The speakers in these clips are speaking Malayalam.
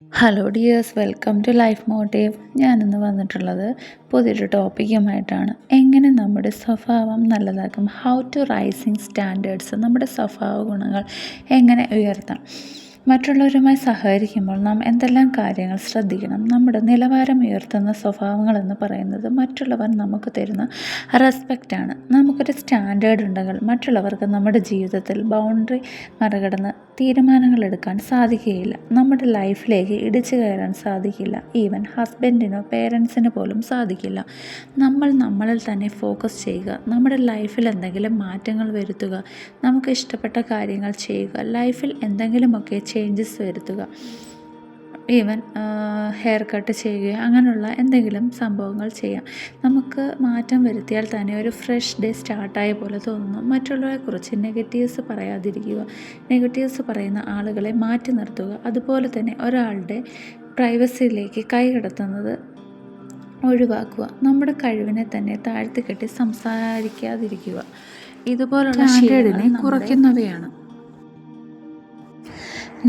Hello dears, welcome to Life Motive. ഞാനിന്ന് വന്നിട്ടുള്ളത് പുതിയൊരു ടോപ്പിക്കുമായിട്ടാണ്. എങ്ങനെ നമ്മുടെ സ്വഭാവം നല്ലതാക്കും, ഹൗ ടു റൈസിങ് സ്റ്റാൻഡേർഡ്സ്, നമ്മുടെ സ്വഭാവ ഗുണങ്ങൾ എങ്ങനെ ഉയർത്താം. മറ്റുള്ളവരുമായി സഹകരിക്കുമ്പോൾ നാം എന്തെല്ലാം കാര്യങ്ങൾ ശ്രദ്ധിക്കണം. നമ്മുടെ നിലവാരം ഉയർത്തുന്ന സ്വഭാവങ്ങളെന്ന് പറയുന്നത് മറ്റുള്ളവർ നമുക്ക് തരുന്ന റെസ്പെക്റ്റാണ്. നമുക്കൊരു സ്റ്റാൻഡേർഡ് ഉണ്ടെങ്കിൽ മറ്റുള്ളവർക്ക് നമ്മുടെ ജീവിതത്തിൽ ബൗണ്ടറി മറികടന്ന് തീരുമാനങ്ങൾ എടുക്കാൻ സാധിക്കുകയില്ല. നമ്മുടെ ലൈഫിലേക്ക് ഇടിച്ചു കയറാൻ സാധിക്കില്ല. ഈവൻ ഹസ്ബൻഡിനോ പേരൻസിന് പോലും സാധിക്കില്ല. നമ്മളിൽ തന്നെ ഫോക്കസ് ചെയ്യുക, നമ്മുടെ ലൈഫിൽ എന്തെങ്കിലും മാറ്റങ്ങൾ വരുത്തുക, നമുക്ക് ഇഷ്ടപ്പെട്ട കാര്യങ്ങൾ ചെയ്യുക, ലൈഫിൽ എന്തെങ്കിലുമൊക്കെ ചേഞ്ചസ് വരുത്തുക. ഈവൻ ഹെയർ കട്ട് ചെയ്യുക, അങ്ങനെയുള്ള എന്തെങ്കിലും സംഭവങ്ങൾ ചെയ്യാം. നമുക്ക് മാറ്റം വരുത്തിയാൽ തന്നെ ഒരു ഫ്രഷ് ഡേ സ്റ്റാർട്ടായ പോലെ തോന്നുന്നു. മറ്റുള്ളവരെക്കുറിച്ച് നെഗറ്റീവ്സ് പറയാതിരിക്കുക, നെഗറ്റീവ്സ് പറയുന്ന ആളുകളെ മാറ്റി നിർത്തുക. അതുപോലെ തന്നെ ഒരാളുടെ പ്രൈവസിയിലേക്ക് കൈകടത്തുന്നത് ഒഴിവാക്കുക. നമ്മുടെ കഴിവിനെ തന്നെ താഴ്ത്തിക്കെട്ടി സംസാരിക്കാതിരിക്കുക. ഇതുപോലുള്ള ശീലങ്ങൾ കുറയ്ക്കുന്നവയാണ്.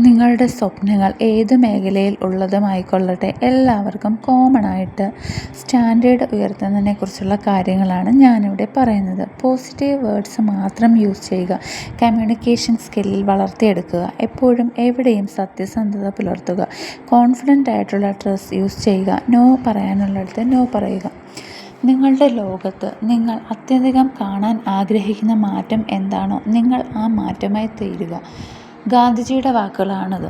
നിങ്ങളുടെ സ്വപ്നങ്ങൾ ഏത് മേഖലയിൽ ഉള്ളതുമായിക്കൊള്ളട്ടെ, എല്ലാവർക്കും കോമൺ ആയിട്ട് സ്റ്റാൻഡേർഡ് ഉയർത്തുന്നതിനെക്കുറിച്ചുള്ള കാര്യങ്ങളാണ് ഞാനിവിടെ പറയുന്നത്. പോസിറ്റീവ് വേർഡ്സ് മാത്രം യൂസ് ചെയ്യുക, കമ്മ്യൂണിക്കേഷൻ സ്കില്ലിൽ വളർത്തിയെടുക്കുക, എപ്പോഴും എവിടെയും സത്യസന്ധത പുലർത്തുക, കോൺഫിഡൻ്റ് ആയിട്ടുള്ള ഡ്രസ്സ് യൂസ് ചെയ്യുക, നോ പറയാനുള്ളിടത്ത് നോ പറയുക. നിങ്ങളുടെ ലോകത്ത് നിങ്ങൾ അത്യധികം കാണാൻ ആഗ്രഹിക്കുന്ന മാറ്റം എന്താണോ, നിങ്ങൾ ആ മാറ്റമായി തീരുക. ഗാന്ധിജിയുടെ വാക്കുകളാണത്.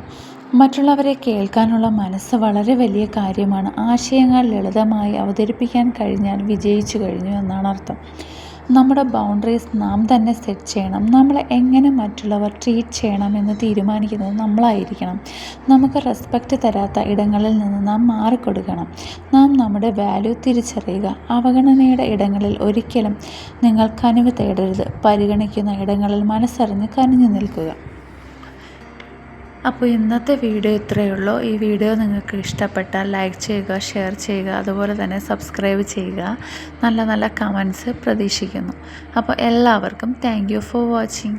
മറ്റുള്ളവരെ കേൾക്കാനുള്ള മനസ്സ് വളരെ വലിയ കാര്യമാണ്. ആശയങ്ങൾ ലളിതമായി അവതരിപ്പിക്കാൻ കഴിഞ്ഞാൽ വിജയിച്ചു കഴിഞ്ഞു എന്നാണ് അർത്ഥം. നമ്മുടെ ബൗണ്ടറീസ് നാം തന്നെ സെറ്റ് ചെയ്യണം. നമ്മളെ എങ്ങനെ മറ്റുള്ളവർ ട്രീറ്റ് ചെയ്യണമെന്ന് തീരുമാനിക്കുന്നത് നമ്മളായിരിക്കണം. നമുക്ക് റെസ്പെക്റ്റ് തരാത്ത ഇടങ്ങളിൽ നിന്ന് നാം മാറിക്കൊടുക്കണം. നാം നമ്മുടെ വാല്യൂ തിരിച്ചറിയുക. അവഗണനയുടെ ഇടങ്ങളിൽ ഒരിക്കലും നിങ്ങൾ കനിവ് തേടരുത്. പരിഗണിക്കുന്ന ഇടങ്ങളിൽ മനസ്സറിഞ്ഞ് കനിഞ്ഞു നിൽക്കുക. അപ്പോൾ ഇന്നത്തെ വീഡിയോ ഇത്രയേ ഉള്ളൂ. ഈ വീഡിയോ നിങ്ങൾക്ക് ഇഷ്ടപ്പെട്ടാൽ ലൈക്ക് ചെയ്യുക, ഷെയർ ചെയ്യുക, അതുപോലെ തന്നെ സബ്സ്ക്രൈബ് ചെയ്യുക. നല്ല നല്ല കമൻറ്റ്സ് പ്രതീക്ഷിക്കുന്നു. അപ്പോൾ എല്ലാവർക്കും താങ്ക് യു ഫോർ വാച്ചിങ്.